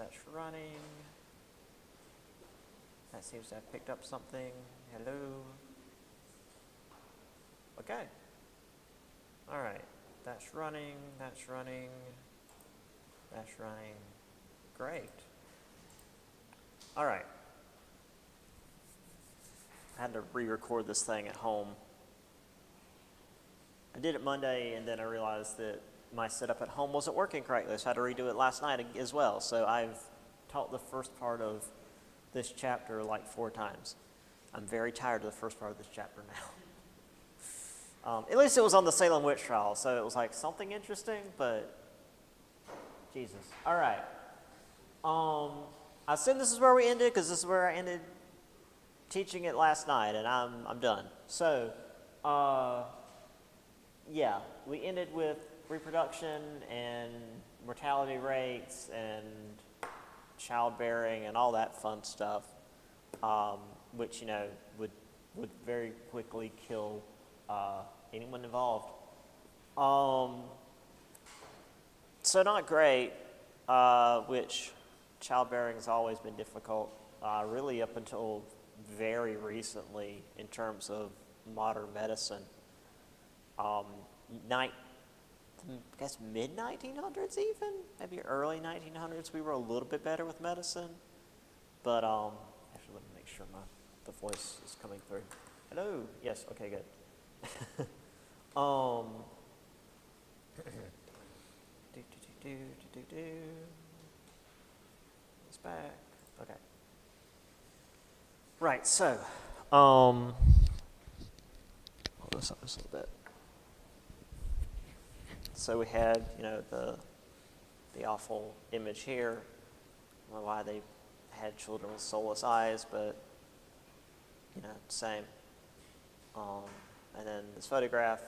that's running. That seems to have picked up something. Hello. Okay. All right. That's running. That's running. That's running. Great. All right. I had to re-record this thing at home. I did it Monday, and then I realized that my setup at home wasn't working correctly, so I had to redo it last night as well. So I've taught the first part of this chapter like 4 times. I'm very tired of the first part of this chapter now. At least it was on the Salem witch trial, so it was like something interesting, but Jesus. All right. I assume this is where we ended, because this is where I ended teaching it last night, and I'm done. So, yeah, we ended with reproduction and mortality rates and childbearing and all that fun stuff, which, you know, would very quickly kill anyone involved. So not great, which childbearing has always been difficult, really up until very recently in terms of modern medicine. I guess mid-1900s even, maybe early 1900s, we were a little bit better with medicine. But actually, let me make sure the voice is coming through. Hello. Yes. Okay. Good. It's back. Okay. Right. So, hold this up just a little bit. So we had, you know, the awful image here. I don't know why they had children with soulless eyes, but, you know, same. And then this photograph,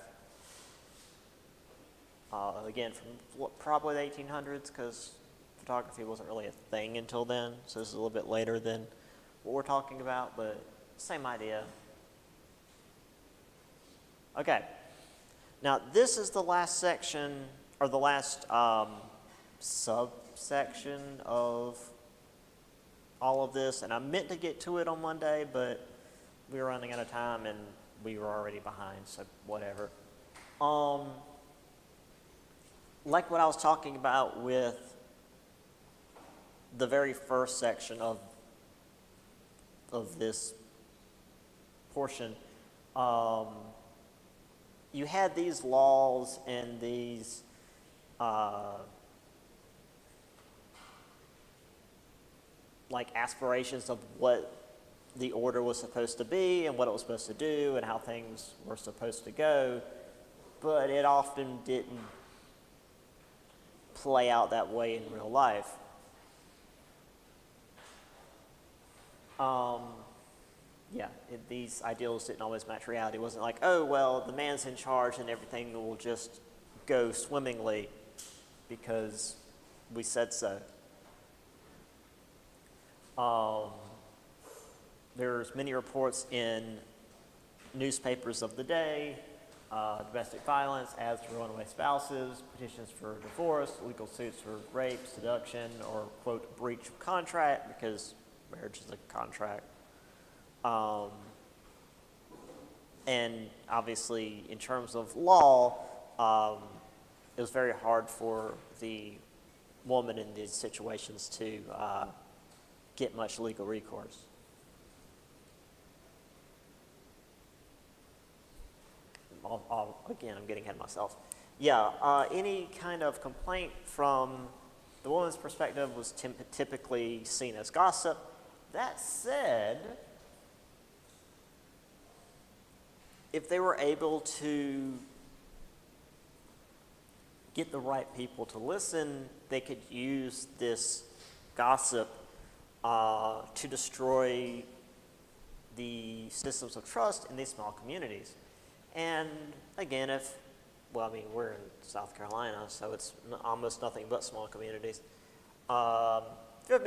again, from probably the 1800s, because photography wasn't really a thing until then. So this is a little bit later than what we're talking about, but same idea. Okay. Now, this is the last section, or the last subsection of all of this, and I meant to get to it on Monday, but we were running out of time, and we were already behind, so whatever. Like what I was talking about with the very first section of this portion, you had these laws and these like aspirations of what the order was supposed to be and what it was supposed to do and how things were supposed to go, but it often didn't play out that way in real life. These ideals didn't always match reality. It wasn't like, oh, well, the man's in charge and everything will just go swimmingly because we said so. There's many reports in newspapers of the day, domestic violence, ads to runaway spouses, petitions for divorce, legal suits for rape, seduction, or, quote, breach of contract, because marriage is a contract. And obviously, in terms of law, it was very hard for the woman in these situations to get much legal recourse. Again, I'm getting ahead of myself. Any kind of complaint from the woman's perspective was typically seen as gossip. That said, if they were able to get the right people to listen, they could use this gossip to destroy the systems of trust in these small communities. And again, we're in South Carolina, so it's almost nothing but small communities. If you're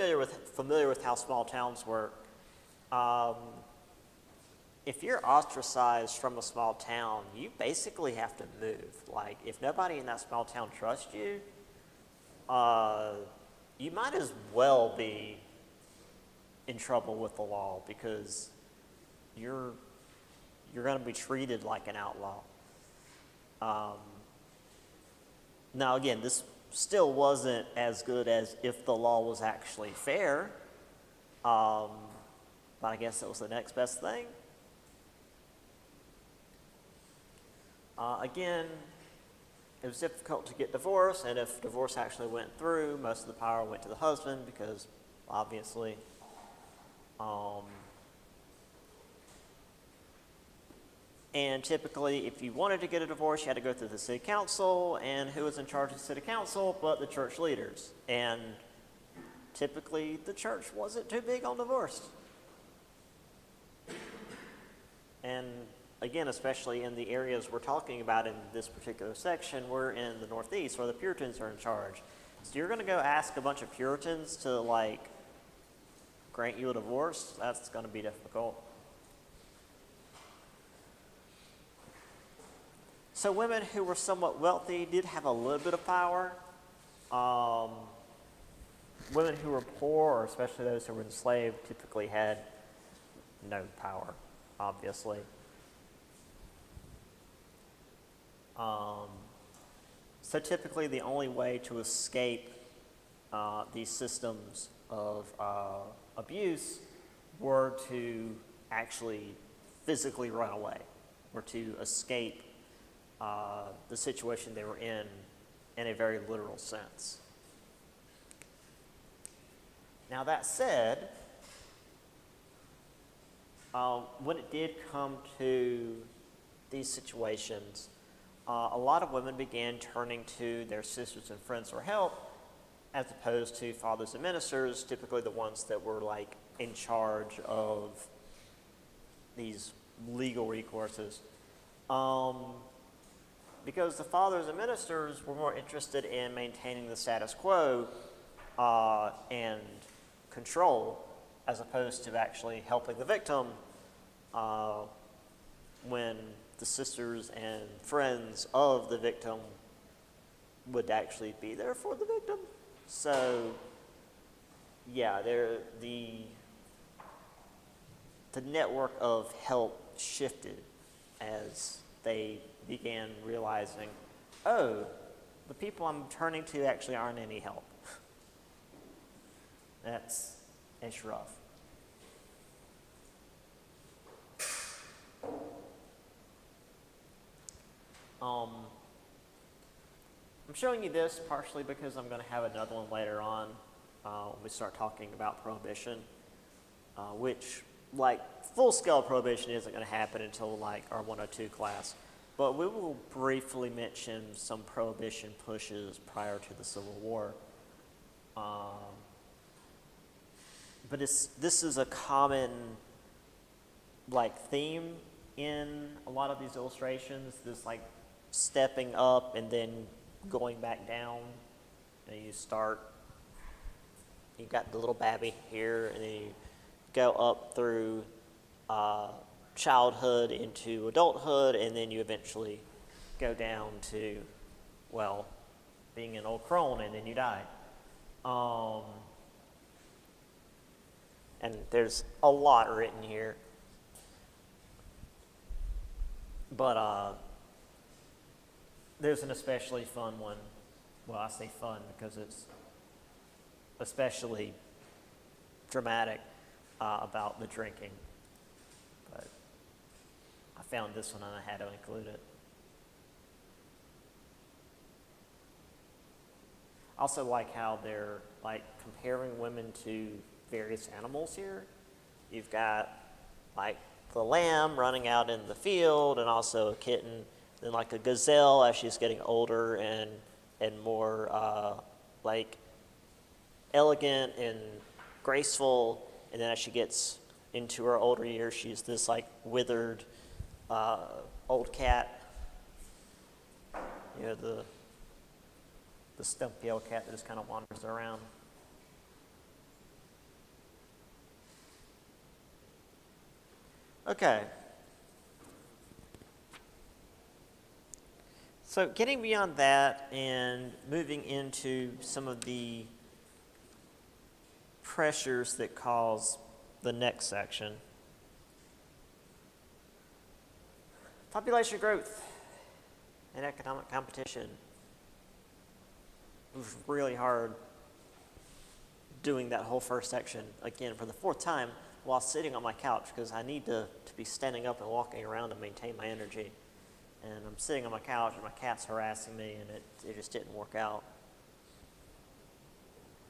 familiar with how small towns work, if you're ostracized from a small town, you basically have to move. Like, if nobody in that small town trusts you, you might as well be in trouble with the law because you're going to be treated like an outlaw. Now, again, this still wasn't as good as if the law was actually fair, but I guess it was the next best thing. Again, it was difficult to get divorced, and if divorce actually went through, most of the power went to the husband because, obviously, and typically, if you wanted to get a divorce, you had to go through the city council, and who was in charge of the city council but the church leaders. And typically, the church wasn't too big on divorce. And again, especially in the areas we're talking about in this particular section, we're in the Northeast where the Puritans are in charge. So you're going to go ask a bunch of Puritans to, like, grant you a divorce? That's going to be difficult. So women who were somewhat wealthy did have a little bit of power. Women who were poor, or especially those who were enslaved, typically had no power, obviously. So typically the only way to escape these systems of abuse were to actually physically run away, or to escape the situation they were in a very literal sense. Now that said, when it did come to these situations, a lot of women began turning to their sisters and friends for help, as opposed to fathers and ministers, typically the ones that were like in charge of these legal recourses. Because the fathers and ministers were more interested in maintaining the status quo and control, as opposed to actually helping the victim when the sisters and friends of the victim would actually be there for the victim. So, yeah, the network of help shifted as they began realizing, oh, the people I'm turning to actually aren't any help. It's rough. I'm showing you this partially because I'm going to have another one later on when we start talking about prohibition, which, like, full-scale prohibition isn't going to happen until, like, our 102 class. But we will briefly mention some prohibition pushes prior to the Civil War. But this is a common, like, theme in a lot of these illustrations, this, like, stepping up and then going back down. And you've got the little babby here, and then you go up through childhood into adulthood, and then you eventually go down to, well, being an old crone, and then you die. And there's a lot written here. But there's an especially fun one. Well, I say fun because it's especially dramatic about the drinking. But I found this one and I had to include it. I also like how they're like comparing women to various animals here. You've got like the lamb running out in the field, and also a kitten, then like a gazelle as she's getting older and more like elegant and graceful, and then as she gets into her older years, she's this like withered old cat. You know, the stumpy old cat that just kind of wanders around. Okay. So getting beyond that and moving into some of the pressures that cause the next section. Population growth and economic competition. It was really hard doing that whole first section again for the fourth time while sitting on my couch, because I need to be standing up and walking around to maintain my energy. And I'm sitting on my couch and my cat's harassing me, and it just didn't work out.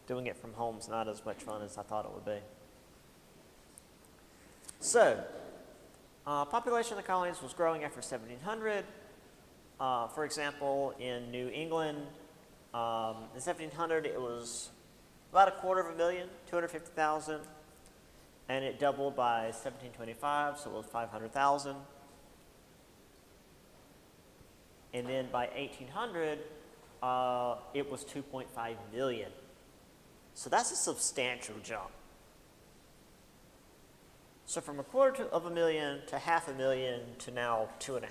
Doing it from home is not as much fun as I thought it would be. So, population of the colonies was growing after 1700. For example, in New England, in 1700 it was about 250,000, 250,000, and it doubled by 1725, so it was 500,000. And then by 1800, it was 2.5 million. So that's a substantial jump. So from 250,000 to 500,000 to now 2.5 million.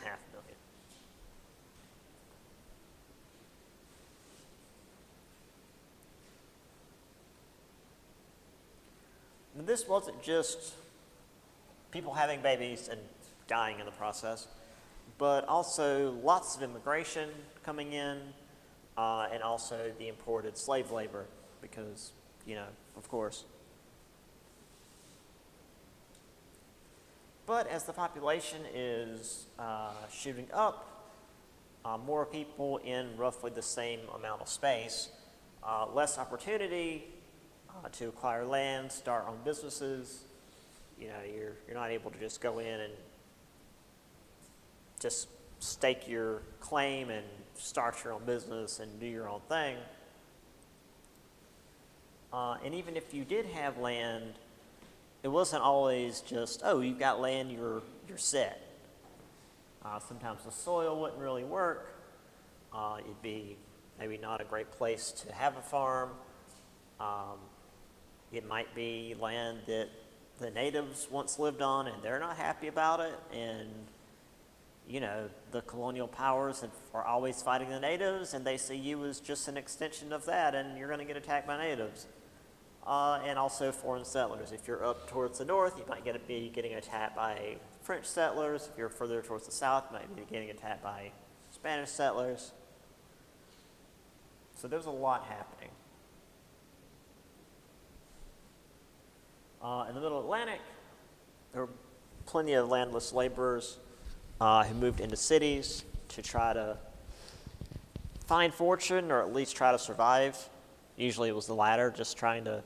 And this wasn't just people having babies and dying in the process, but also lots of immigration coming in, and also the imported slave labor, because, of course. But as the population is shooting up, more people in roughly the same amount of space, less opportunity to acquire land, start own businesses. You're not able to just go in and just stake your claim and start your own business and do your own thing. And even if you did have land, it wasn't always just, oh, you've got land, you're set. Sometimes the soil wouldn't really work. It'd be maybe not a great place to have a farm. It might be land that the natives once lived on and they're not happy about it, and the colonial powers are always fighting the natives, and they see you as just an extension of that, and you're going to get attacked by natives. And also foreign settlers. If you're up towards the north, you might be getting attacked by French settlers. If you're further towards the south, you might be getting attacked by Spanish settlers. So there's a lot happening. In the Middle Atlantic, there were plenty of landless laborers who moved into cities to try to find fortune, or at least try to survive. Usually it was the latter, just trying to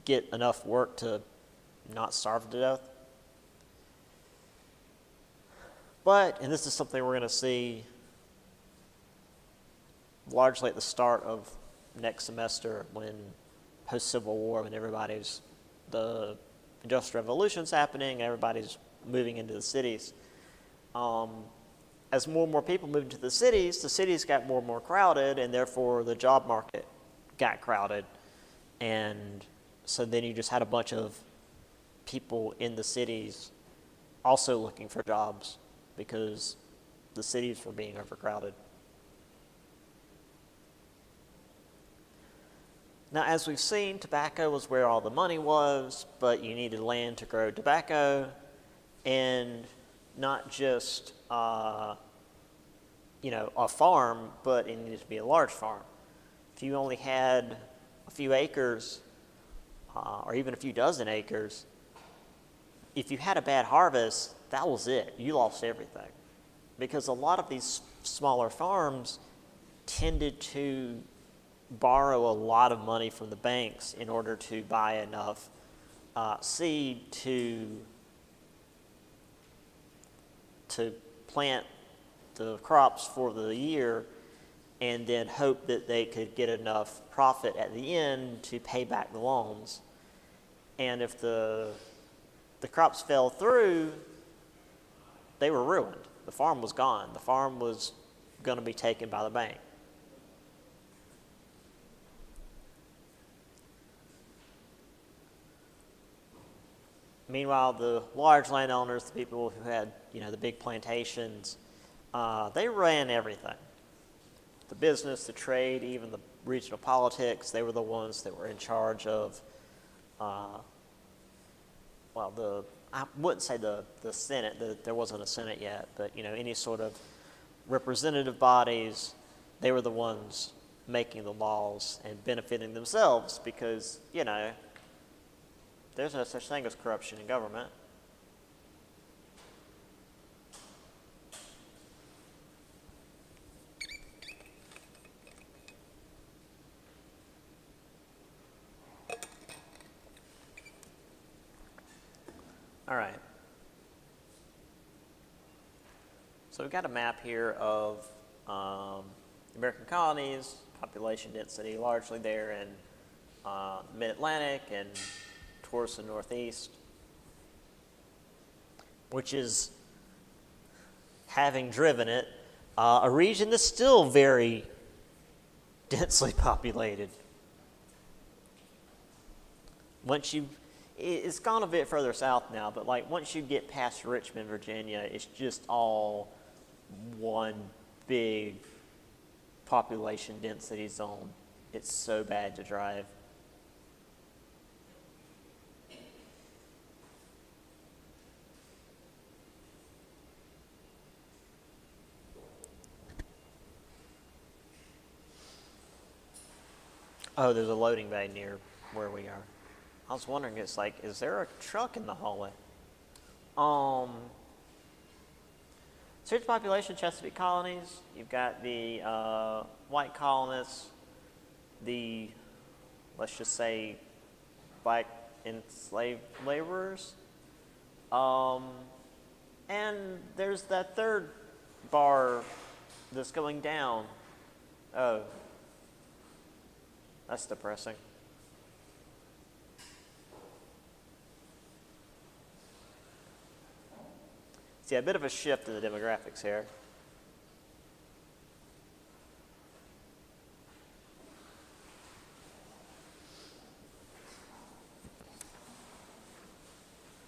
get enough work to not starve to death. But, and this is something we're going to see largely at the start of next semester, when post-Civil War, when the Industrial Revolution's happening, everybody's moving into the cities. As more and more people moved into the cities got more and more crowded, and therefore the job market got crowded. And so then you just had a bunch of people in the cities also looking for jobs because the cities were being overcrowded. Now, as we've seen, tobacco was where all the money was, but you needed land to grow tobacco, and not just a farm, but it needed to be a large farm. If you only had a few acres, or even a few dozen acres, if you had a bad harvest, that was it. You lost everything. Because a lot of these smaller farms tended to borrow a lot of money from the banks in order to buy enough seed to plant the crops for the year, and then hope that they could get enough profit at the end to pay back the loans. And if the crops fell through, they were ruined. The farm was gone. The farm was going to be taken by the bank. Meanwhile, the large landowners, the people who had, the big plantations, they ran everything. The business, the trade, even the regional politics, they were the ones that were in charge of I wouldn't say the Senate, there wasn't a Senate yet, but any sort of representative bodies, they were the ones making the laws and benefiting themselves because, there's no such thing as corruption in government. All right. So we've got a map here of American colonies, population density largely there in mid-Atlantic and towards the northeast, which is, having driven it, a region that's still very densely populated. It's gone a bit further south now, but once you get past Richmond, Virginia, it's just all one big population density zone. It's so bad to drive. Oh, there's a loading bay near where we are. I was wondering, is there a truck in the hallway? So here's population, Chesapeake colonies. You've got the white colonists, the, let's just say, black enslaved laborers. And there's that third bar that's going down. Oh, that's depressing. See, a bit of a shift in the demographics here.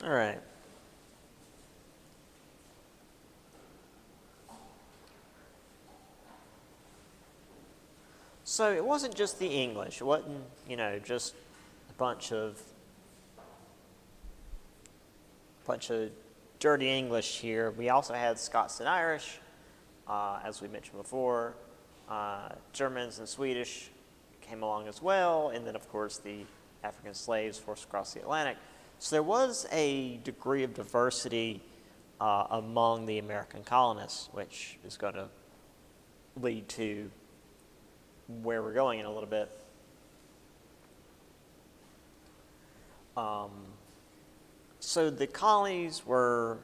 All right. So it wasn't just the English. It wasn't, just a bunch of dirty English here. We also had Scots and Irish, as we mentioned before. Germans and Swedish came along as well, and then of course the African slaves forced across the Atlantic. So there was a degree of diversity among the American colonists, which is going to lead to where we're going in a little bit. So the colonies were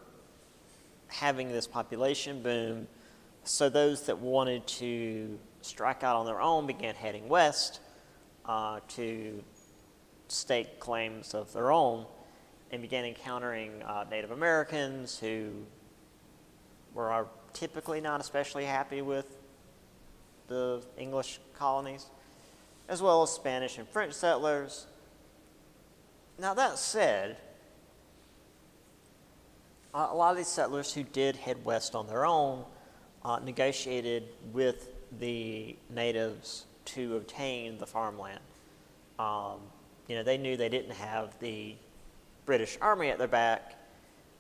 having this population boom, so those that wanted to strike out on their own began heading west to stake claims of their own and began encountering Native Americans who were typically not especially happy with the English colonies, as well as Spanish and French settlers. Now that said, a lot of these settlers who did head west on their own negotiated with the natives to obtain the farmland. They knew they didn't have the British Army at their back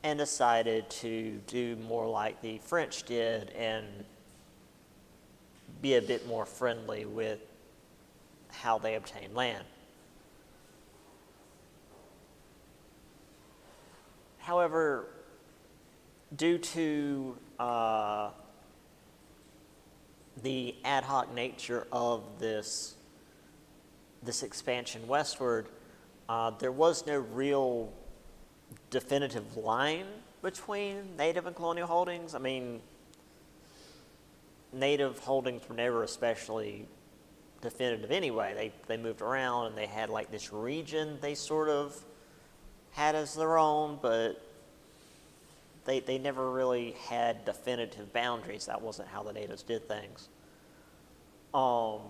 and decided to do more like the French did and be a bit more friendly with how they obtained land. However, due to the ad hoc nature of this expansion westward, there was no real definitive line between native and colonial holdings. I mean, native holdings were never especially definitive anyway. They moved around and they had this region they sort of had as their own, but they never really had definitive boundaries. That wasn't how the natives did things. And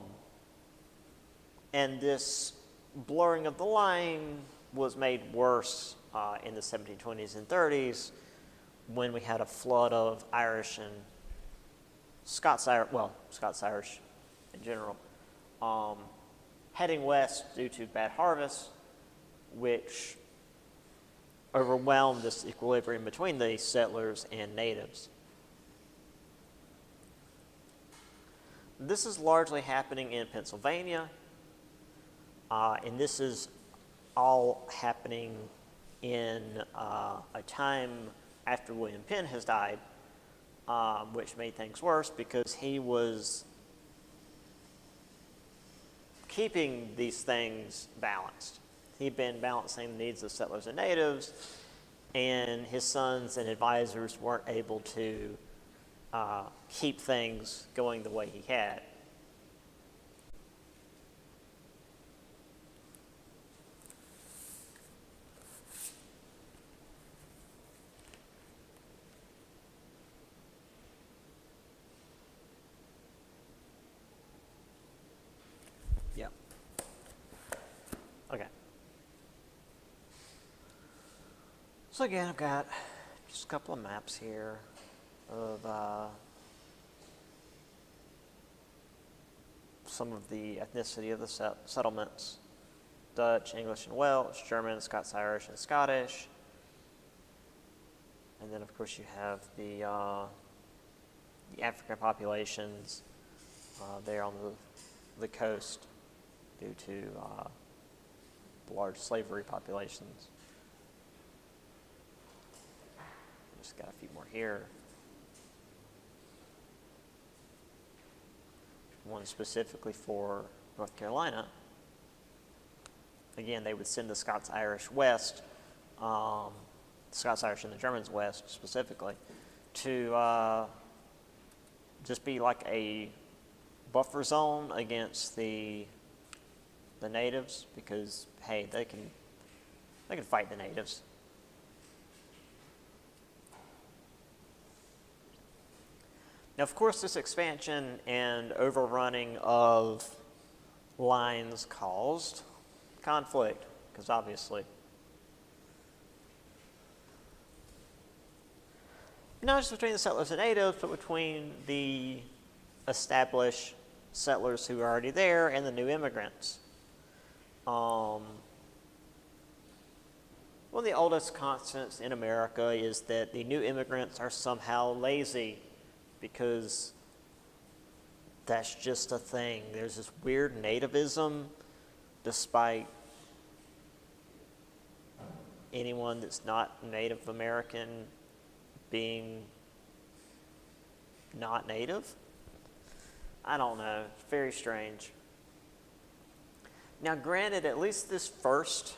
this blurring of the line was made worse in the 1720s and 30s when we had a flood of Irish and Scots-Irish in general, heading west due to bad harvests, which overwhelmed this equilibrium between the settlers and natives. This is largely happening in Pennsylvania, and this is all happening in a time after William Penn has died, which made things worse because he was keeping these things balanced. He'd been balancing the needs of settlers and natives, and his sons and advisors weren't able to keep things going the way he had. Yeah. Okay. So again, I've got just a couple of maps here of some of the ethnicity of the settlements: Dutch, English, and Welsh, German, Scots-Irish, and Scottish. And then, of course, you have the African populations there on the coast due to the large slavery populations. Just got a few more here. One specifically for North Carolina. Again, they would send the Scots-Irish west, Scots-Irish and the Germans west specifically, to just be like a buffer zone against the natives, because hey, they can fight the natives. Now, of course, this expansion and overrunning of lines caused conflict, because obviously, not just between the settlers and natives, but between the established settlers who are already there and the new immigrants. One of the oldest constants in America is that the new immigrants are somehow lazy, because that's just a thing. There's this weird nativism, despite anyone that's not Native American being not native. I don't know. It's very strange. Now, granted, at least this first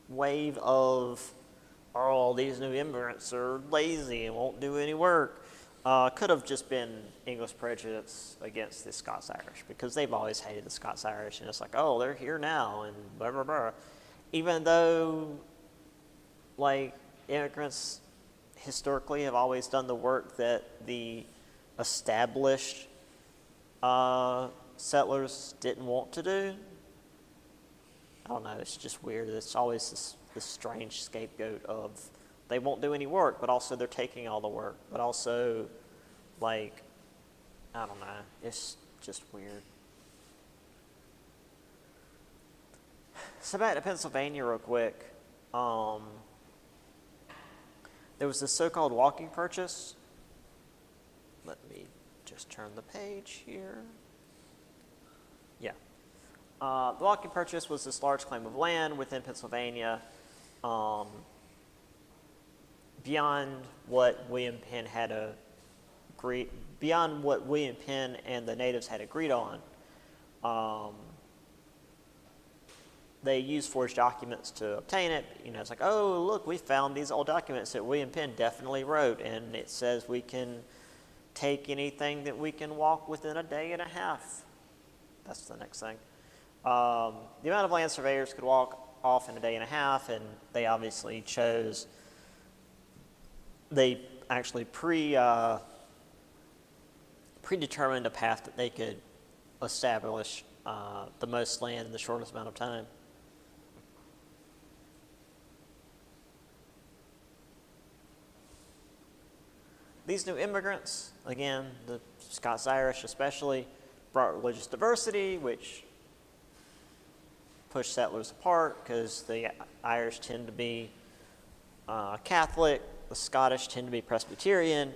wave of, oh, these new immigrants are lazy and won't do any work, could have just been English prejudice against the Scots-Irish, because they've always hated the Scots-Irish, and it's like, oh, they're here now, and blah, blah, blah. Even though, like, immigrants historically have always done the work that the established settlers didn't want to do. I don't know, it's just weird. It's always this strange scapegoat of they won't do any work, but also they're taking all the work. But also, like, I don't know, it's just weird. So back to Pennsylvania real quick. There was this so-called walking purchase. Let me just turn the page here. Yeah. The walking purchase was this large claim of land within Pennsylvania, beyond what William Penn and the natives had agreed on. They used forged documents to obtain it. You know, it's like, oh, look, we found these old documents that William Penn definitely wrote, and it says we can take anything that we can walk within a day and a half. That's the next thing. The amount of land surveyors could walk off in a day and a half, and they obviously chose, they actually predetermined a path that they could establish the most land in the shortest amount of time. These new immigrants, again, the Scots-Irish especially, brought religious diversity, which push settlers apart because the Irish tend to be Catholic, the Scottish tend to be Presbyterian,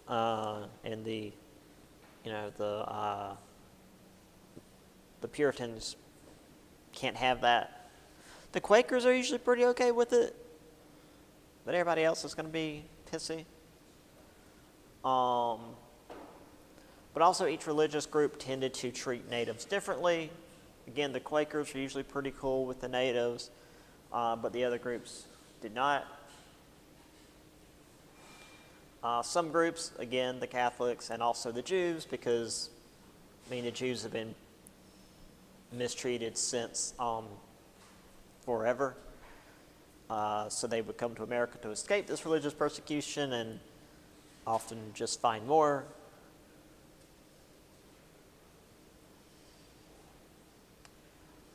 and the Puritans can't have that. The Quakers are usually pretty okay with it, but everybody else is going to be pissy. But also each religious group tended to treat natives differently. Again, the Quakers were usually pretty cool with the natives, but the other groups did not. Some groups, again, the Catholics and also the Jews, because, the Jews have been mistreated since forever. So they would come to America to escape this religious persecution and often just find more.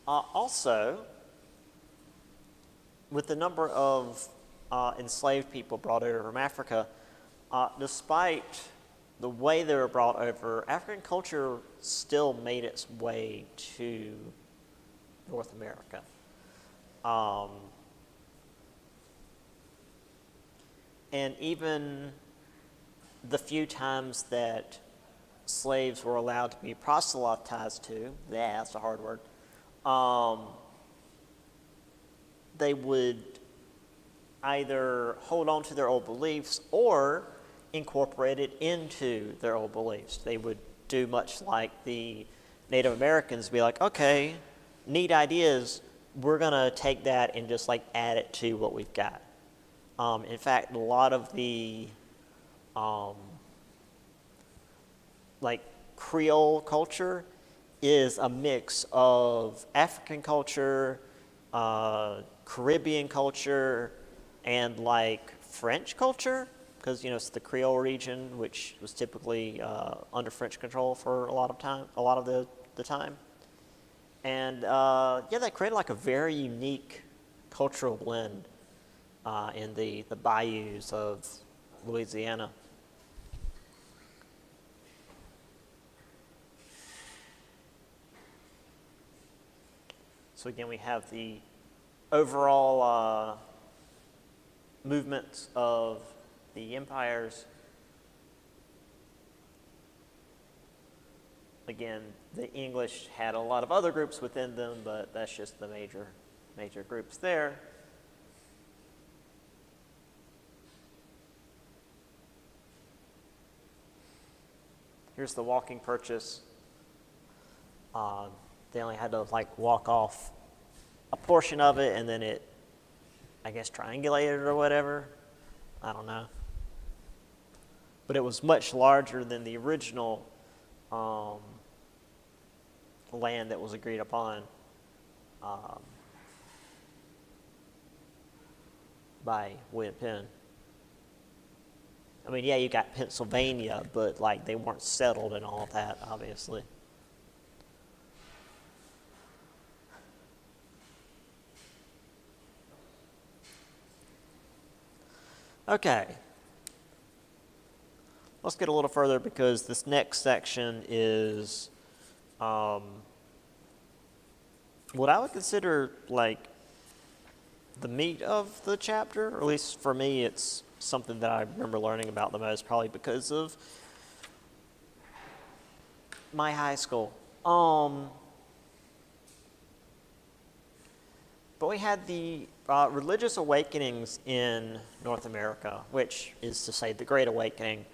Also, with the number of enslaved people brought over from Africa, despite the way they were brought over, African culture still made its way to North America. And even the few times that slaves were allowed to be proselytized to, that's a hard word, they would either hold on to their old beliefs or incorporate it into their old beliefs. They would do much like the Native Americans, be like, okay, neat ideas, we're going to take that and just add it to what we've got. In fact, a lot of the Creole culture is a mix of African culture, Caribbean culture, and French culture, because it's the Creole region, which was typically under French control for a lot of the time. And that created a very unique cultural blend in the bayous of Louisiana. So again, we have the overall movements of the empires. Again, the English had a lot of other groups within them, but that's just the major groups there. Here's the walking purchase. They only had to walk off a portion of it, and then it, I guess, triangulated or whatever. I don't know. But it was much larger than the original land that was agreed upon by William Penn. You got Pennsylvania, but they weren't settled and all that, obviously. Okay. Let's get a little further, because this next section is what I would consider the meat of the chapter, or at least for me, it's something that I remember learning about the most, probably because of my high school. But we had the religious awakenings in North America, which is to say the Great Awakening,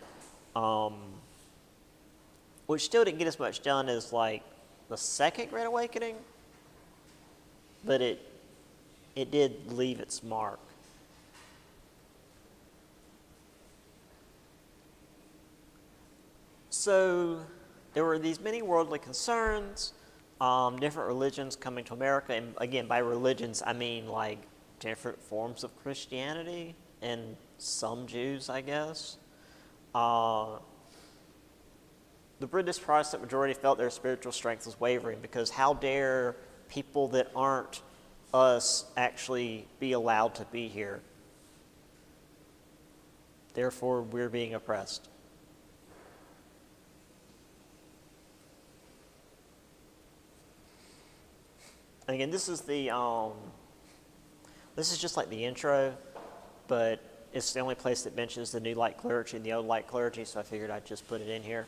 which still didn't get as much done as the Second Great Awakening, but it did leave its mark. So there were these many worldly concerns, different religions coming to America, and again, by religions, I mean different forms of Christianity and some Jews, I guess. The British Protestant majority felt their spiritual strength was wavering, because how dare people that aren't us actually be allowed to be here? Therefore, we're being oppressed. And again, this is just like the intro, but it's the only place that mentions the new light clergy and the old light clergy, so I figured I'd just put it in here.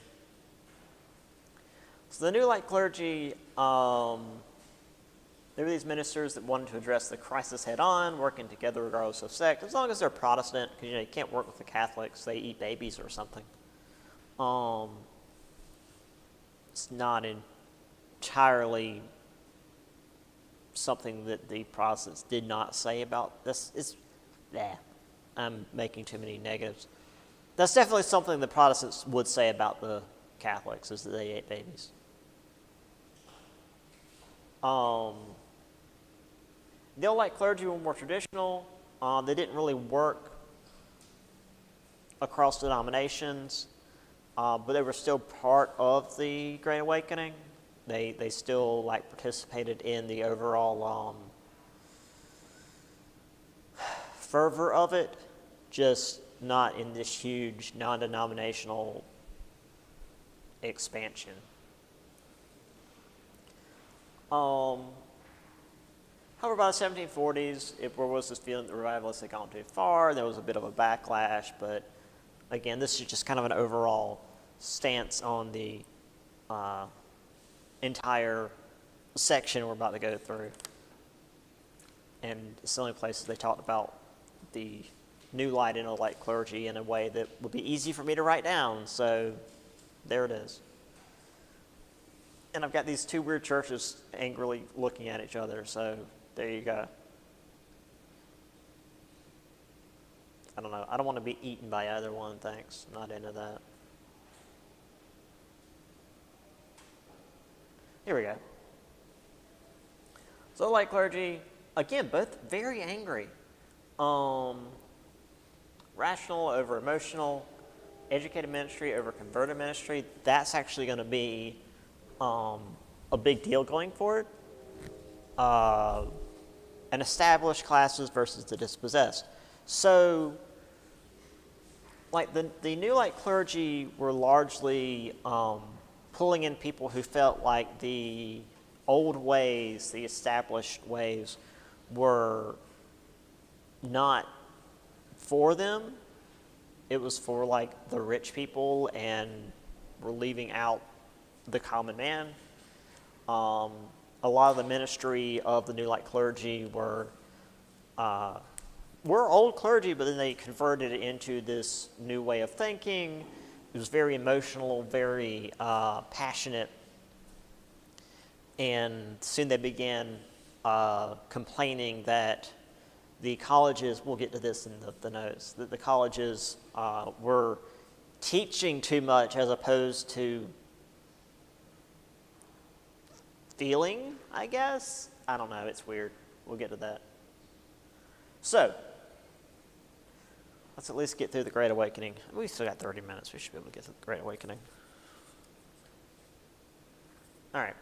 So the new light clergy, there were these ministers that wanted to address the crisis head on, working together regardless of sect, as long as they're Protestant, because you can't work with the Catholics, they eat babies or something. It's not entirely something that the Protestants did not say about this. I'm making too many negatives. That's definitely something the Protestants would say about the Catholics, is that they ate babies. The old light clergy were more traditional. They didn't really work across denominations, but they were still part of the Great Awakening. They still participated in the overall fervor of it, just not in this huge non-denominational expansion. However, by the 1740s, there was this feeling that the revivalists had gone too far. There was a bit of a backlash, but again, this is just kind of an overall stance on the entire section we're about to go through. And it's the only places they talked about the new light and old light clergy in a way that would be easy for me to write down. So there it is. And I've got these two weird churches angrily looking at each other, so there you go. I don't know. I don't want to be eaten by either one, thanks. I'm not into that. Here we go. So light clergy, again, both very angry. Rational over emotional, educated ministry over converted ministry. That's actually going to be a big deal going forward. And established classes versus the dispossessed. So, the new light clergy were largely pulling in people who felt like the old ways, the established ways, were not for them. It was for the rich people, and we're leaving out the common man. A lot of the ministry of the new light clergy were old clergy, but then they converted it into this new way of thinking. It was very emotional, very passionate, and soon they began complaining that the colleges, we'll get to this in the notes, that the colleges were teaching too much as opposed to feeling, I guess. I don't know, it's weird. We'll get to that. So, let's at least get through the Great Awakening. We still got 30 minutes. We should be able to get through the Great Awakening. All right.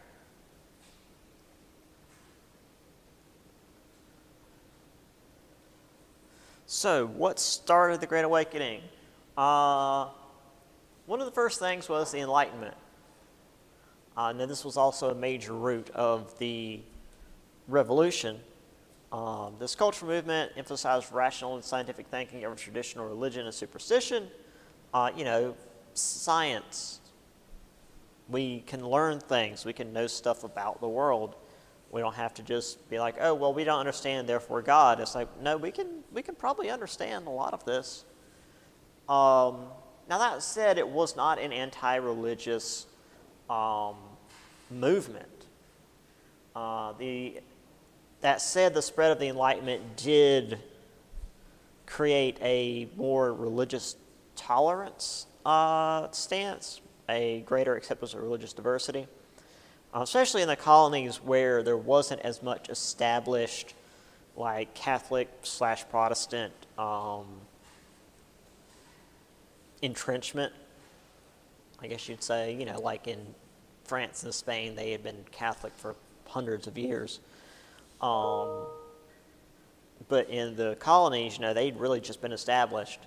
So, what started the Great Awakening? One of the first things was the Enlightenment. Now, this was also a major root of the Revolution. This cultural movement emphasized rational and scientific thinking over traditional religion and superstition. Science. We can learn things. We can know stuff about the world. We don't have to just be like, oh, well, we don't understand, therefore God. It's like, no, we can probably understand a lot of this. Now, that said, it was not an anti-religious movement. That said, the spread of the Enlightenment did create a more religious tolerance stance, a greater acceptance of religious diversity, especially in the colonies where there wasn't as much established Catholic/Protestant entrenchment, I guess you'd say. Like in France and Spain, they had been Catholic for hundreds of years. But in the colonies, they'd really just been established.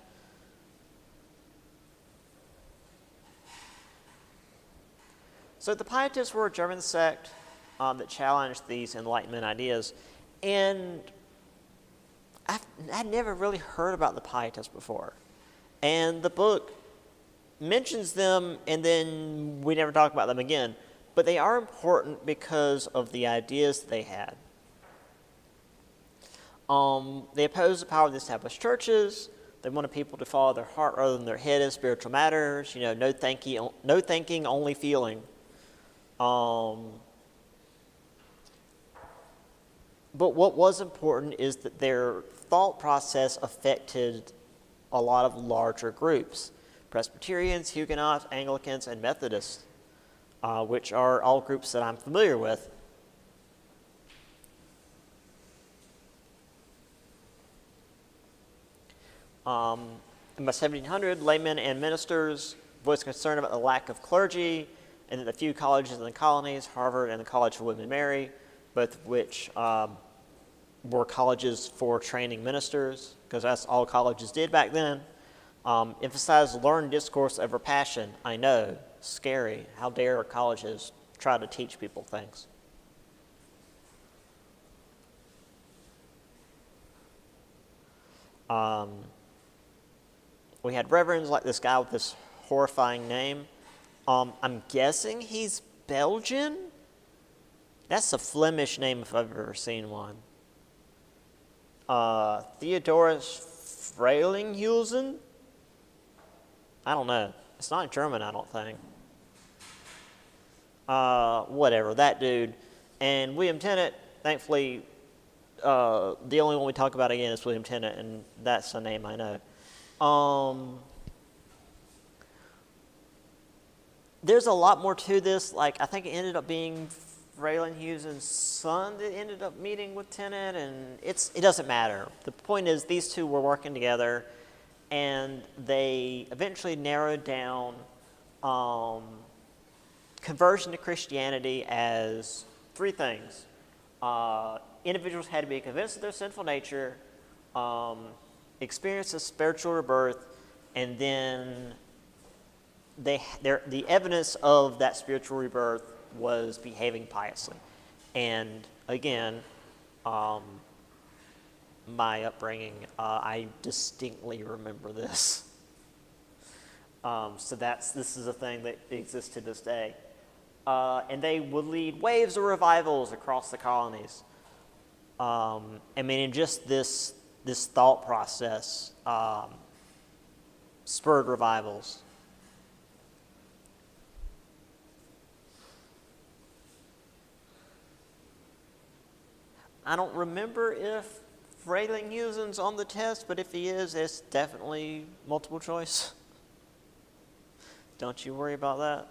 So the Pietists were a German sect. that challenge these Enlightenment ideas. And I'd never really heard about the Pietists before. And the book mentions them, and then we never talk about them again. But they are important because of the ideas they had. They oppose the power of the established churches. They wanted people to follow their heart rather than their head in spiritual matters. No thinking, only feeling. But what was important is that their thought process affected a lot of larger groups: Presbyterians, Huguenots, Anglicans, and Methodists, which are all groups that I'm familiar with. In the 1700s, laymen and ministers voiced concern about the lack of clergy, and that the few colleges in the colonies, Harvard and the College for William and Mary, both of which were colleges for training ministers, because that's all colleges did back then, emphasized learned discourse over passion. I know, scary. How dare colleges try to teach people things? We had reverends like this guy with this horrifying name. I'm guessing he's Belgian? That's a Flemish name if I've ever seen one. Theodorus Freilinghuizen? I don't know. It's not German, I don't think. Whatever, that dude. And William Tennant, thankfully, the only one we talk about again is William Tennant, and that's a name I know. There's a lot more to this. Like, I think it ended up being Freilinghuizen's son that ended up meeting with Tennant, and it doesn't matter. The point is, these two were working together, and they eventually narrowed down conversion to Christianity as three things. Individuals had to be convinced of their sinful nature, experience a spiritual rebirth, and then the evidence of that spiritual rebirth was behaving piously. And again, my upbringing, I distinctly remember this. So this is a thing that exists to this day. And they would lead waves of revivals across the colonies. In just this thought process spurred revivals. I don't remember if Freilinghuizen's on the test, but if he is, it's definitely multiple choice. Don't you worry about that.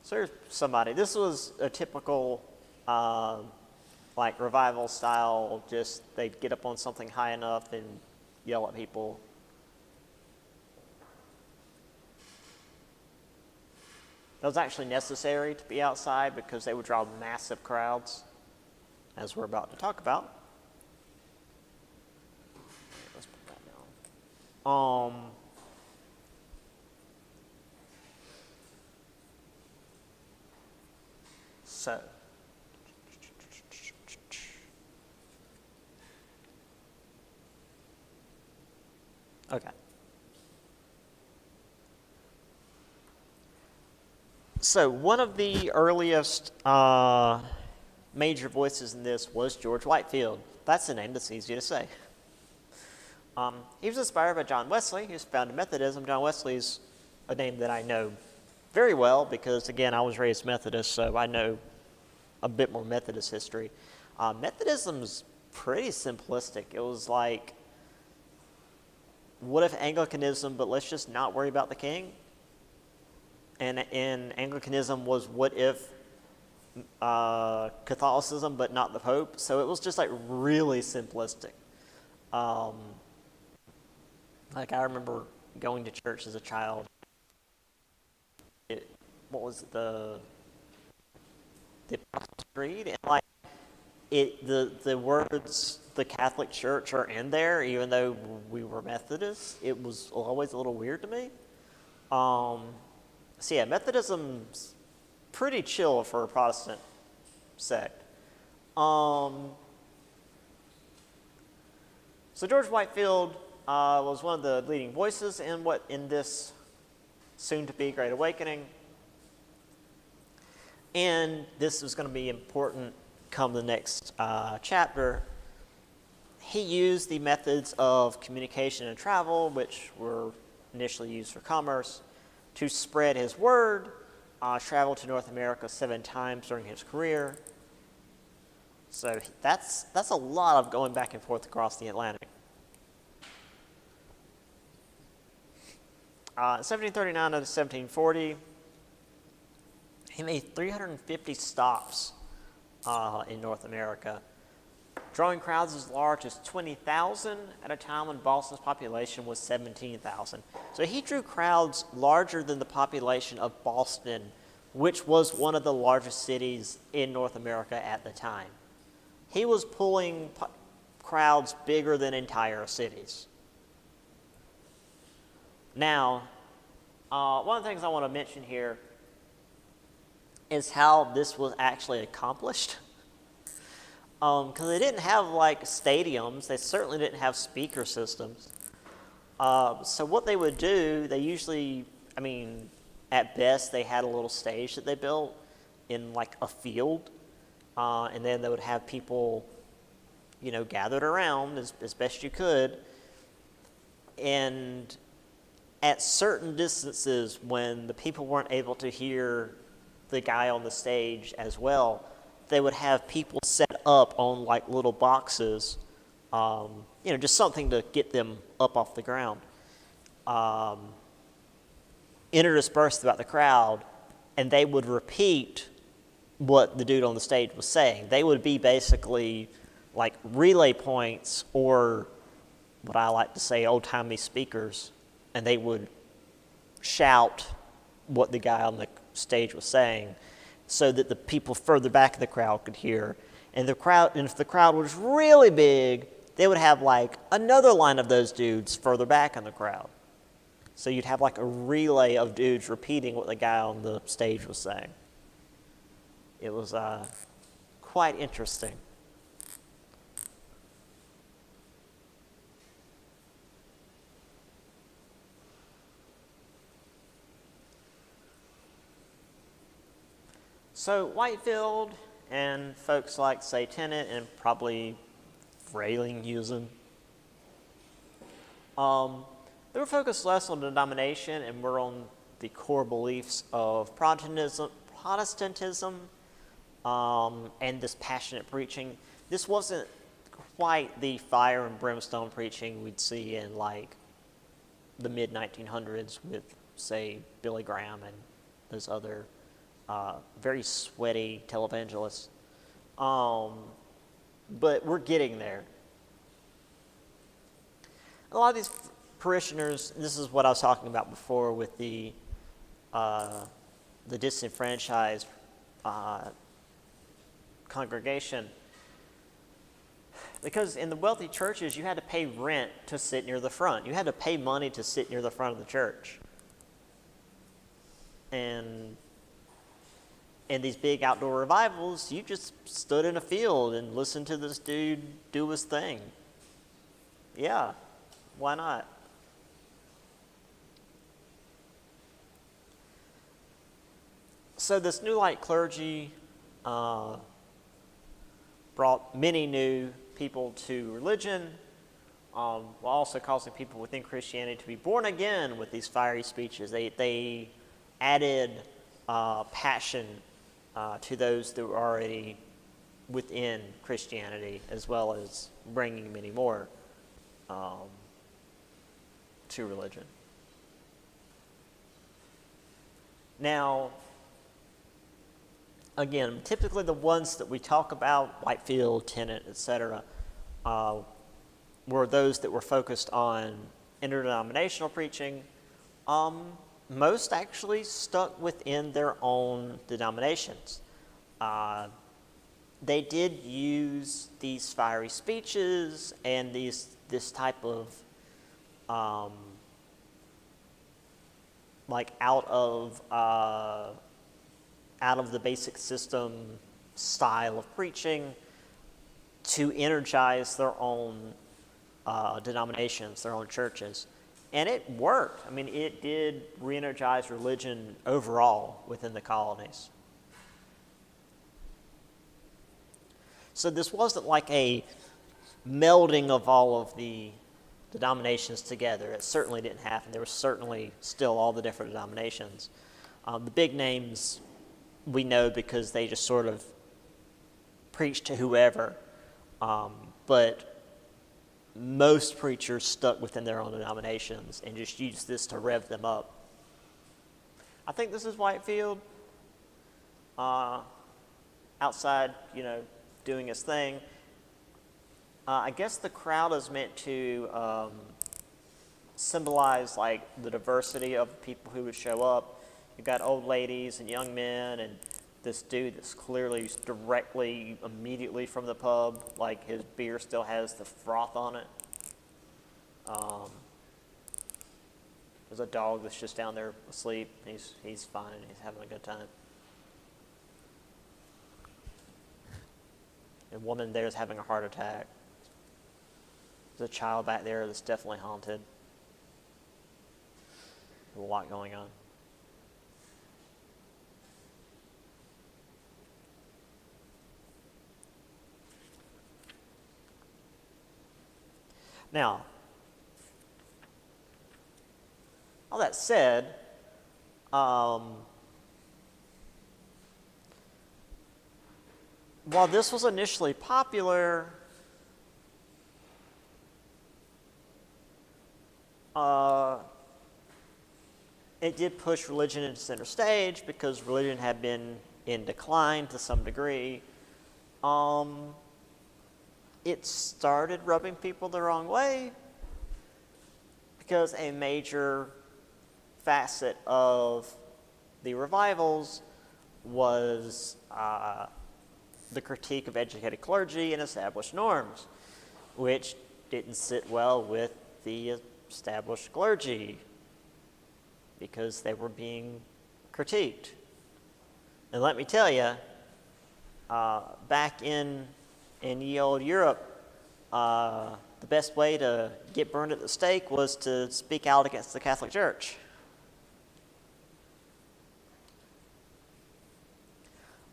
So here's somebody. This was a typical revival style, just they'd get up on something high enough and yell at people. That was actually necessary to be outside because they would draw massive crowds, as we're about to talk about. Let's put that down. So, okay. So one of the earliest major voices in this was George Whitefield. That's a name that's easy to say. He was inspired by John Wesley. He was founded Methodism. John Wesley's a name that I know very well because, again, I was raised Methodist, so I know a bit more Methodist history. Methodism's pretty simplistic. It was like, what if Anglicanism, but let's just not worry about the king? And Anglicanism was what if Catholicism, but not the Pope? So it was just like really simplistic. I remember going to church as a child. What was it, the Apostles' Creed? And the words "the Catholic Church" are in there, even though we were Methodists. It was always a little weird to me. So yeah, Methodism's pretty chill for a Protestant sect. So George Whitefield was one of the leading voices in this soon-to-be Great Awakening, and this is going to be important come the next chapter. He used the methods of communication and travel, which were initially used for commerce, to spread his word. Traveled to North America 7 times during his career. So that's a lot of going back and forth across the Atlantic. 1739 to 1740, he made 350 stops in North America, drawing crowds as large as 20,000 at a time when Boston's population was 17,000. So he drew crowds larger than the population of Boston, which was one of the largest cities in North America at the time. He was pulling crowds bigger than entire cities. Now, one of the things I want to mention here is how this was actually accomplished. Because they didn't have like stadiums, they certainly didn't have speaker systems. So what they would do, they usually, at best they had a little stage that they built in like a field, and then they would have people, gathered around as best you could, and at certain distances when the people weren't able to hear the guy on the stage as well, they would have people set up on like little boxes, just something to get them up off the ground, interdispersed throughout the crowd, and they would repeat what the dude on the stage was saying. They would be basically like relay points, or what I like to say, old-timey speakers, and they would shout what the guy on the stage was saying so that the people further back in the crowd could hear. And if the crowd was really big, they would have like another line of those dudes further back in the crowd. So you'd have like a relay of dudes repeating what the guy on the stage was saying. It was quite interesting. So Whitefield and folks like, say, Tennant and probably Frelinghuysen, they were focused less on denomination and more on the core beliefs of Protestantism, and this passionate preaching. This wasn't quite the fire and brimstone preaching we'd see in like the mid-1900s with, say, Billy Graham and those other very sweaty televangelists. But we're getting there. A lot of these parishioners, this is what I was talking about before with the disenfranchised congregation. Because in the wealthy churches, you had to pay rent to sit near the front. You had to pay money to sit near the front of the church. And in these big outdoor revivals, you just stood in a field and listened to this dude do his thing. Yeah, why not? So this New Light clergy brought many new people to religion, while also causing people within Christianity to be born again with these fiery speeches. They added passion to those that were already within Christianity, as well as bringing many more to religion. Now, again, typically the ones that we talk about, Whitefield, Tennant, etc., were those that were focused on interdenominational preaching. Most actually stuck within their own denominations. they did use these fiery speeches and this type of like out of the basic system style of preaching to energize their own denominations, their own churches. And it worked. I mean, it did re-energize religion overall within the colonies. So this wasn't like a melding of all of the denominations together. It certainly didn't happen. There was certainly still all the different denominations. The big names we know because they just sort of preached to whoever. But most preachers stuck within their own denominations and just used this to rev them up. I think this is Whitefield outside, doing his thing. I guess the crowd is meant to symbolize like the diversity of people who would show up. You've got old ladies and young men and this dude that's clearly directly, immediately from the pub, like his beer still has the froth on it. There's a dog that's just down there asleep. He's fine and he's having a good time. A woman there is having a heart attack. There's a child back there that's definitely haunted. There's a lot going on. Now, all that said, while this was initially popular, it did push religion into center stage because religion had been in decline to some degree. It started rubbing people the wrong way because a major facet of the revivals was the critique of educated clergy and established norms, which didn't sit well with the established clergy because they were being critiqued. And let me tell you, back in ye old Europe, the best way to get burned at the stake was to speak out against the Catholic Church.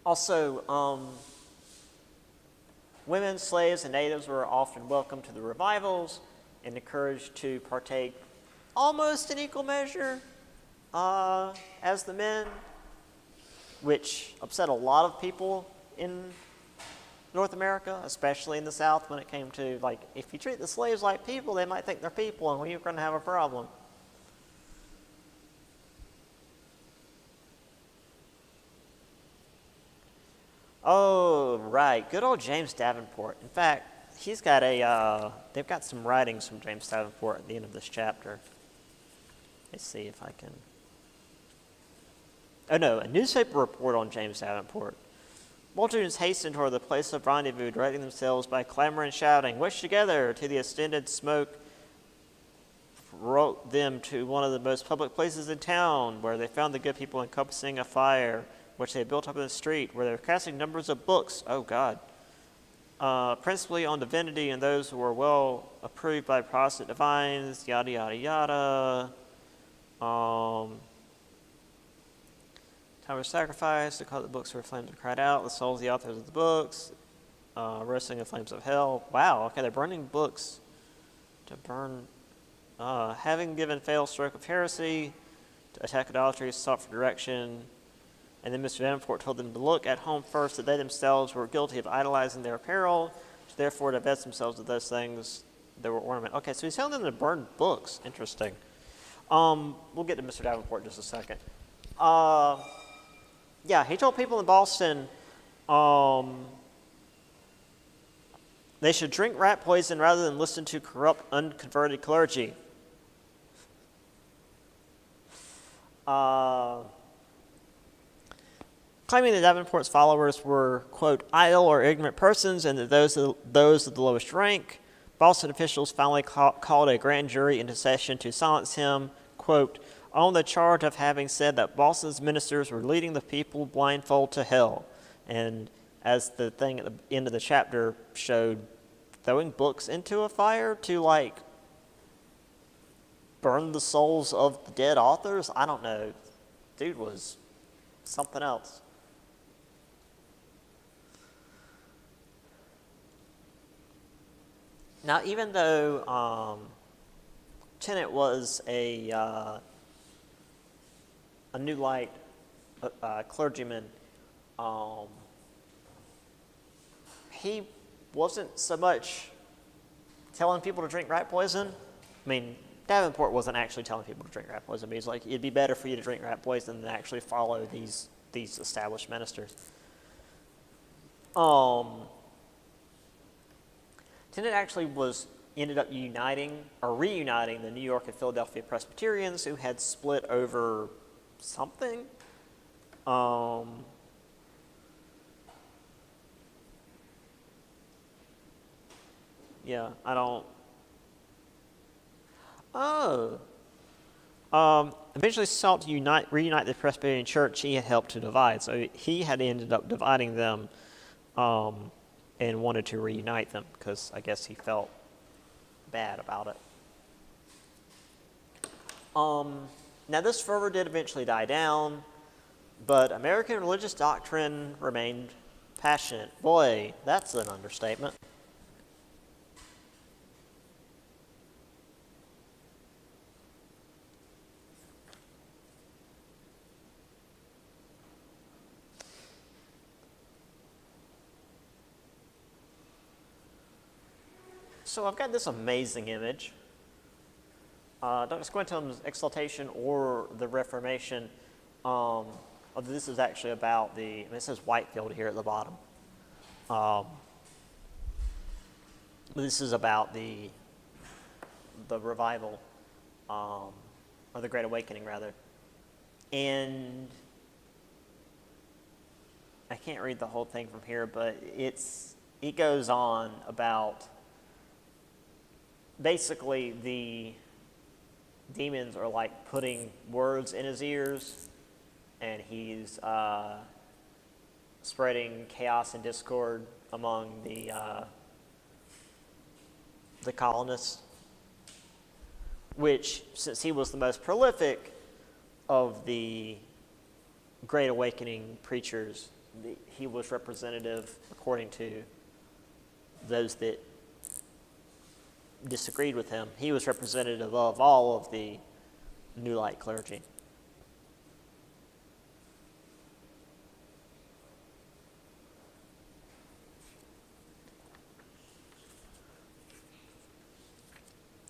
Also, women, slaves, and natives were often welcomed to the revivals and encouraged to partake almost in equal measure as the men, which upset a lot of people in North America, especially in the South, when it came to, like, if you treat the slaves like people, they might think they're people, and we're going to have a problem. Oh, right. Good old James Davenport. In fact, he's got they've got some writings from James Davenport at the end of this chapter. Let's see if I can. Oh, no, a newspaper report on James Davenport. Multitudes hastened toward the place of rendezvous, directing themselves by clamor and shouting, "Wish together!" to the extended smoke brought them to one of the most public places in town, where they found the good people encompassing a fire, which they had built up in the street, where they were casting numbers of books, oh God, principally on divinity and those who were well approved by Protestant divines, yada, yada, yada. Time of sacrifice, to call the books were flames and cried out, the souls of the authors of the books, roasting the flames of hell. Wow, okay, they're burning books to burn. Having given fatal stroke of heresy, to attack idolatry, sought for direction. And then Mr. Davenport told them to look at home first, that they themselves were guilty of idolizing their apparel, to therefore divest themselves of those things that were ornament. Okay, so he's telling them to burn books. Interesting. We'll get to Mr. Davenport in just a second. Yeah, he told people in Boston they should drink rat poison rather than listen to corrupt, unconverted clergy. claiming that Davenport's followers were, quote, idle or ignorant persons, and that those of the lowest rank. Boston officials finally called a grand jury into session to silence him, quote, on the charge of having said that Boston's ministers were leading the people blindfold to hell. And as the thing at the end of the chapter showed, throwing books into a fire to, like, burn the souls of the dead authors? I don't know. Dude was something else. Now, even though Tennant was a New Light clergyman, he wasn't so much telling people to drink rat poison. I mean, Davenport wasn't actually telling people to drink rat poison, but he's like, it'd be better for you to drink rat poison than actually follow these established ministers. Tennant actually ended up reuniting the New York and Philadelphia Presbyterians who had split over something. Yeah, I don't. Eventually sought to reunite the Presbyterian Church he had helped to divide. So he had ended up dividing them and wanted to reunite them because I guess he felt bad about it. Now this fervor did eventually die down, but American religious doctrine remained passionate. Boy, that's an understatement. So I've got this amazing image. Dr. Squintum's exaltation or the Reformation. This is actually about it says Whitefield here at the bottom. This is about the revival, or the Great Awakening rather. And I can't read the whole thing from here, but it goes on about basically the demons are like putting words in his ears, and he's spreading chaos and discord among the colonists, which, since he was the most prolific of the Great Awakening preachers, he was representative, according to those that disagreed with him, he was representative of all of the New Light clergy.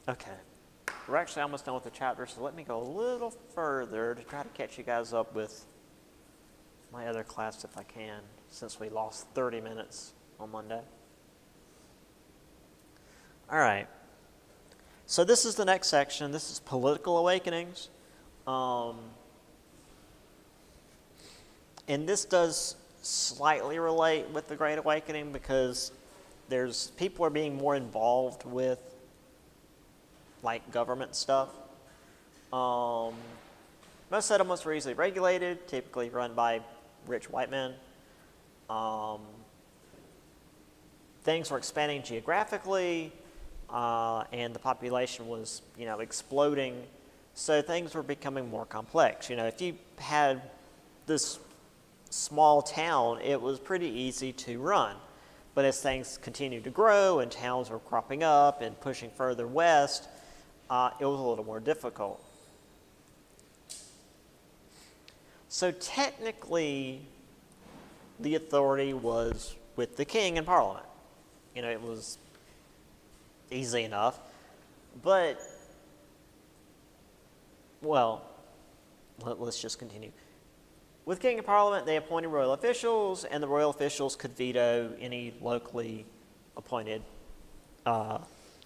Okay, we're actually almost done with the chapter, so let me go a little further to try to catch you guys up with my other class if I can, since we lost 30 minutes on Monday. All right. So this is the next section. This is political awakenings. And this does slightly relate with the Great Awakening because people are being more involved with like government stuff. Most settlements were easily regulated, typically run by rich white men. Things were expanding geographically. And the population was, exploding. So things were becoming more complex. If you had this small town, it was pretty easy to run. But as things continued to grow and towns were cropping up and pushing further west, it was a little more difficult. So technically, the authority was with the king and parliament. It was easy enough, but, well, let's just continue. With king and parliament, they appointed royal officials, and the royal officials could veto any locally appointed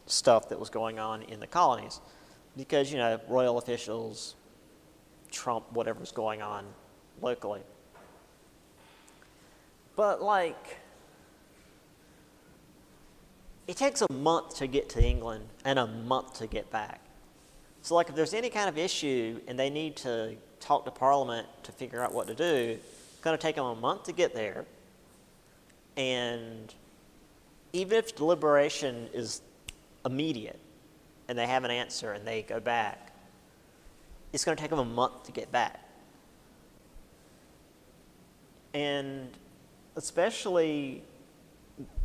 stuff that was going on in the colonies, because, royal officials trump whatever's going on locally. But, like, it takes a month to get to England and a month to get back. So, like, if there's any kind of issue and they need to talk to Parliament to figure out what to do, it's going to take them a month to get there. And even if deliberation is immediate and they have an answer and they go back, it's going to take them a month to get back. And especially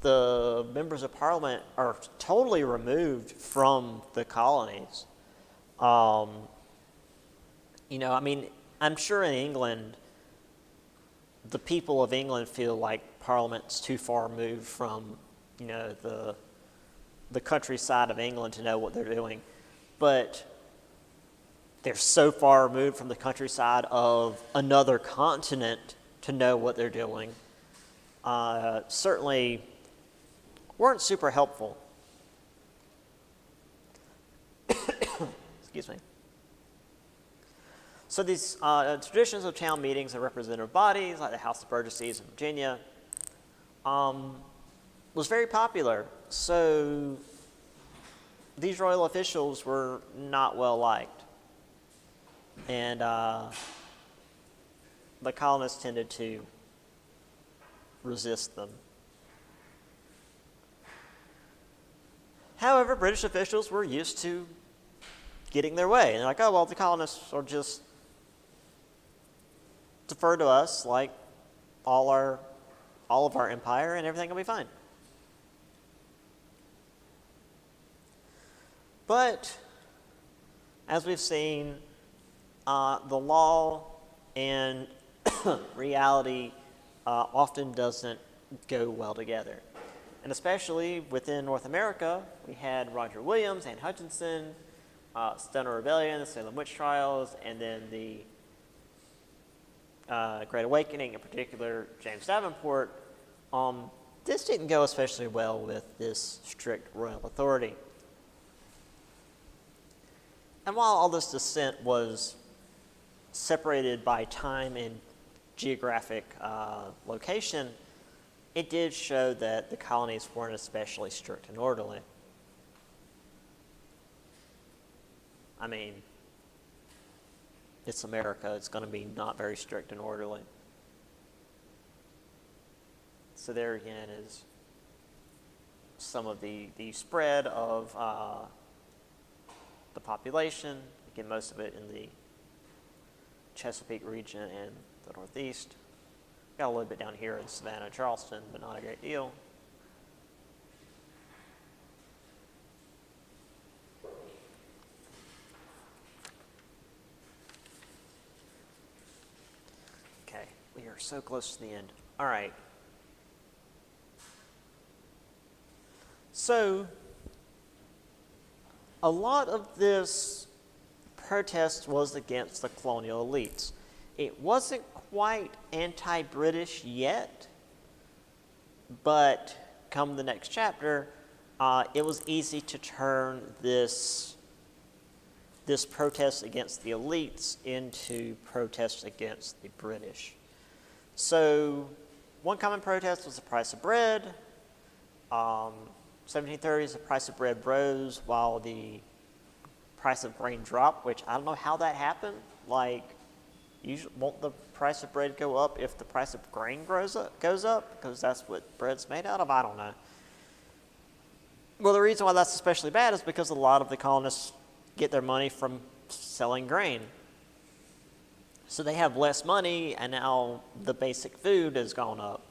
the members of Parliament are totally removed from the colonies. I'm sure in England, the people of England feel like Parliament's too far removed from, the countryside of England to know what they're doing. But they're so far removed from the countryside of another continent to know what they're doing. Certainly weren't super helpful. Excuse me. So these traditions of town meetings and representative bodies, like the House of Burgesses in Virginia, was very popular. So these royal officials were not well liked. And the colonists tended to resist them. However, British officials were used to getting their way. And they're like, oh, well, the colonists are just defer to us like all of our empire, and everything will be fine. But as we've seen, the law and reality often doesn't go well together. And especially within North America, we had Roger Williams, Anne Hutchinson, Stonewall Rebellion, the Salem Witch Trials, and then the Great Awakening, in particular, James Davenport. This didn't go especially well with this strict royal authority. And while all this dissent was separated by time and geographic location, it did show that the colonies weren't especially strict and orderly. I mean, it's America. It's going to be not very strict and orderly. So there again is some of the spread of the population. Again, most of it in the Chesapeake region and the Northeast. Got a little bit down here in Savannah, Charleston, but not a great deal. Okay, we are so close to the end. All right. So, a lot of this protest was against the colonial elites. It wasn't quite anti-British yet, but come the next chapter, it was easy to turn this protest against the elites into protests against the British. So one common protest was the price of bread. 1730s, the price of bread rose while the price of grain dropped, which I don't know how that happened. Like, usually, won't the price of bread go up if the price of grain goes up? Because that's what bread's made out of? I don't know. Well, the reason why that's especially bad is because a lot of the colonists get their money from selling grain. So they have less money, and now the basic food has gone up.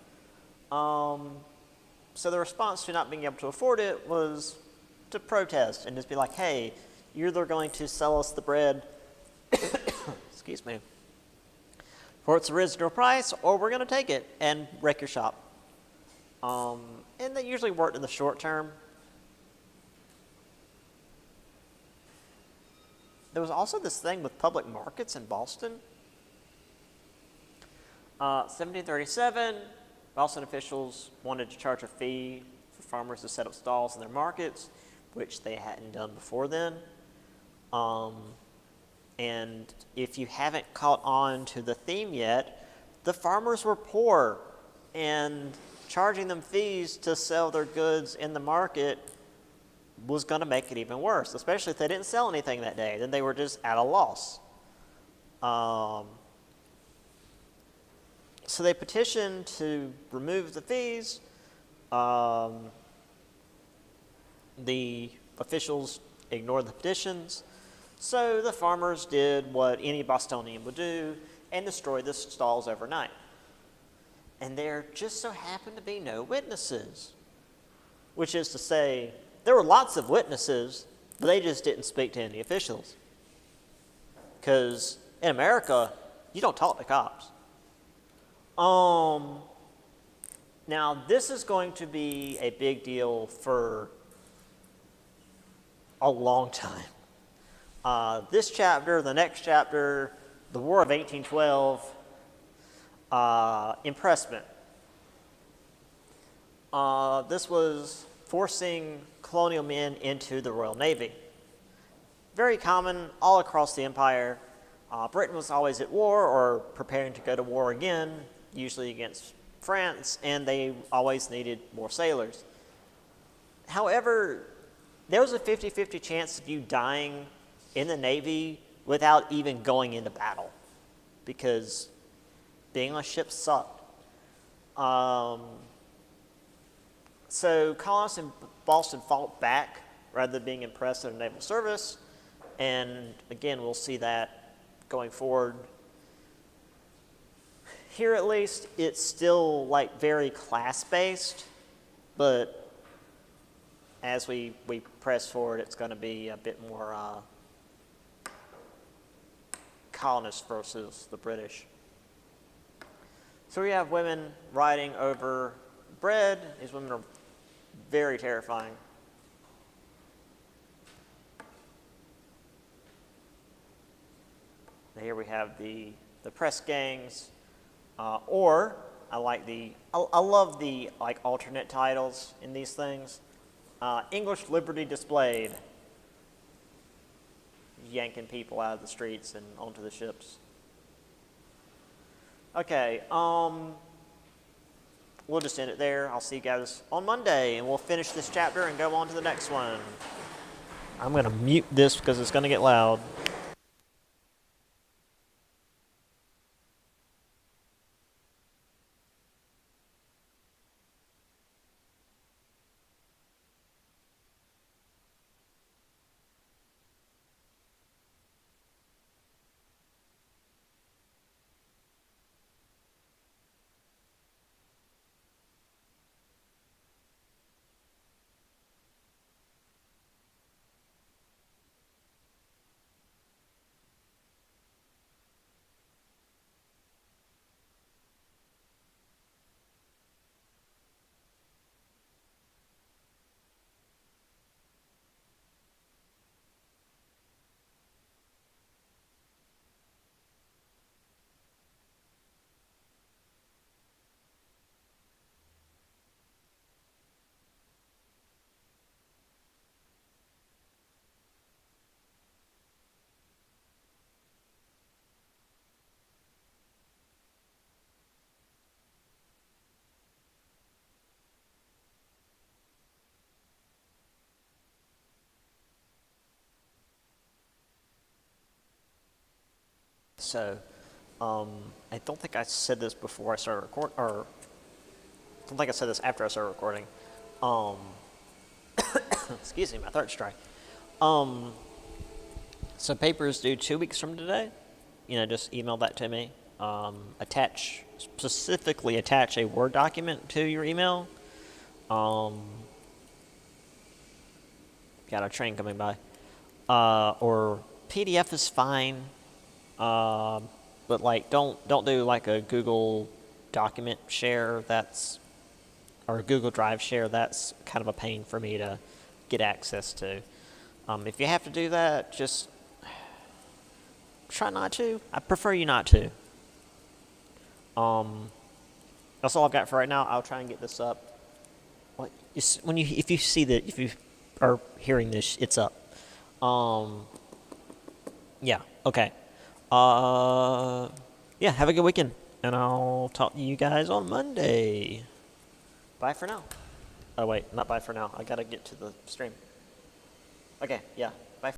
So the response to not being able to afford it was to protest and just be like, hey, you're either going to sell us the bread, excuse me, for its original price, or we're going to take it and wreck your shop. And that usually worked in the short term. There was also this thing with public markets in Boston. 1737, Boston officials wanted to charge a fee for farmers to set up stalls in their markets, which they hadn't done before then. And if you haven't caught on to the theme yet, the farmers were poor and charging them fees to sell their goods in the market was going to make it even worse, especially if they didn't sell anything that day. Then they were just at a loss. So they petitioned to remove the fees. The officials ignored the petitions. So the farmers did what any Bostonian would do and destroyed the stalls overnight. And there just so happened to be no witnesses, which is to say, there were lots of witnesses, but they just didn't speak to any officials. Because in America, you don't talk to cops. Now, this is going to be a big deal for a long time. This chapter, the next chapter, the War of 1812, impressment. This was forcing colonial men into the Royal Navy. Very common all across the empire. Britain was always at war or preparing to go to war again, usually against France, and they always needed more sailors. However, there was a 50-50 chance of you dying in the Navy without even going into battle, because being on ships sucked. So colonists in Boston fought back rather than being impressed in the naval service, and again, we'll see that going forward. Here, at least, it's still like very class-based, but as we press forward, it's going to be a bit more colonists versus the British. So we have women riding over bread. These women are very terrifying. Here we have the press gangs, or I love the like alternate titles in these things. English Liberty Displayed, yanking people out of the streets and onto the ships. Okay, we'll just end it there. I'll see you guys on Monday, and we'll finish this chapter and go on to the next one. I'm going to mute this because it's going to get loud. So, I don't think I said this before I started recording, or I don't think I said this after I started recording. Excuse me, my throat's dry. So paper is due 2 weeks from today. Just email that to me. Specifically attach a Word document to your email. Got a train coming by. Or PDF is fine. But don't do like a Google document share or a Google Drive share. That's kind of a pain for me to get access to. If you have to do that, just try not to. I prefer you not to. That's all I've got for right now. I'll try and get this up. If you are hearing this, it's up. Yeah. Okay. Have a good weekend. And I'll talk to you guys on Monday. Bye for now. Oh, wait, not bye for now. I gotta get to the stream. Okay, yeah.